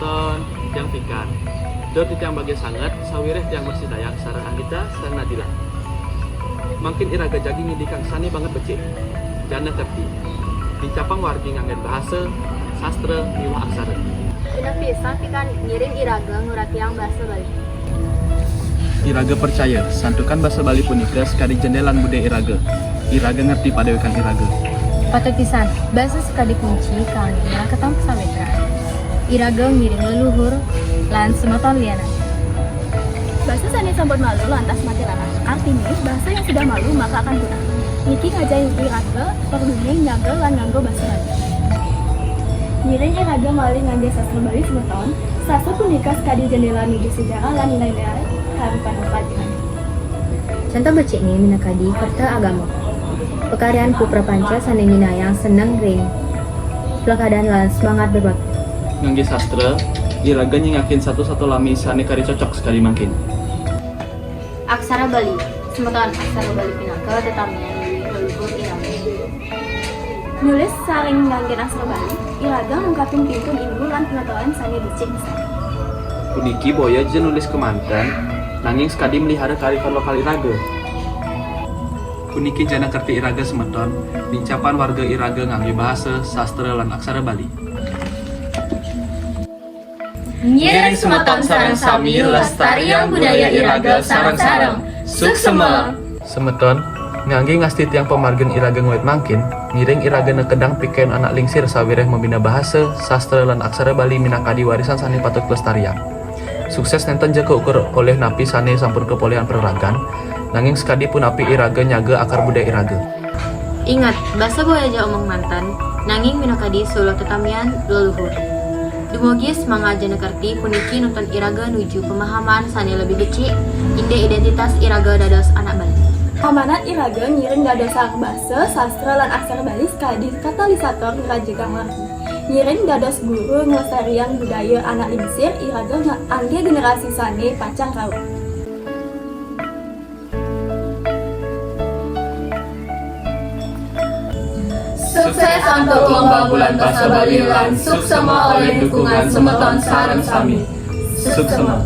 semeton yang pikan. Dot yang bagi sangat, sawireh yang bersih dayang sarang Anggita sarang Nadila. Makin iraga jaging di kang sani banget becik. Jana terti. Dicapang wargi nganggen bahasa, sastra, miwah aksara. Dina pisan pikan ngiring iraga nguratiang bahasa Bali. Iraga percaya, santukan bahasa Bali punika sekali jendelan budaya Iraga. Iraga ngerti padewekan Iraga. Patut pisan, bahasa sekali kunci kang ngira ketang pesawetra. Iraga ngiring leluhur lan semeton liana. Bahasa sani sambut malu lantas mati larang. Artinya, bahasa yang sudah malu maka akan punah. Niki ngajain iraga, perdune nyaga lan nganggo bahasa Bali. Ngiring iraga malih ngangge sastra Bali semeton, sastra punika sekali jendela nuju sejarah lan nilai-nilai karupan pelajaran. Contoh becik nih minakadi kerta agama. Pekaryaan ku prapanca sanding minayang seneng ring. Pelakadaan lan semangat berbakti. Ngangge sastra, Iraga nyingakin satu-satu lami sane kari cocok sekali makin. Aksara Bali, semeton aksara Bali pinaka tetamian di leluhur iraga. Nulis saring ngangge aksara Bali, iraga ngungkapin pintun ilmu lan pengetahuan sani becik pisan. Puniki boya je nulis kemanten, nanging sekadi melihara kearifan lokal Iraga. Puniki jana kerti Iraga semeton, bincapan warga Iraga ngangge bahasa, sastra, lan aksara Bali. Ngiring semeton sareng sami lestariang budaya iraga sareng-sareng. Suksema. Semeton, ngangge ngasti tiang pemargen Iraga nguit mangkin, ngiring Iraga nekedang pikeun anak lingsir sawireh membina bahasa, sastra, lan aksara Bali minangkadi warisan sani patut lestarian. Sukses nenten je keukur oleh napi sane sampun kepolehan pereragan, nanging sekadi pun napi Iraga nyaga akar budaya Iraga. Ingat, bahasa boyaja omong mantan, nanging minakadi solo tetamian leluhur. Dumugi semangat jana kerti puniki nonton iraga nuju pemahaman sani lebih becik, inde identitas iraga dados anak Bali. Amanat iraga ngiring dados bahasa, sastra lan aksara Bali sekali katalisator ngerajegang wargi. Ngiring dados guru ngelestarian budaya anak lingsir iraga angge generasi sane pacang raut. Sukses untuk lomba bulan bahasa Bali lan suksema oleh dukungan semeton sareng sami. Suksema.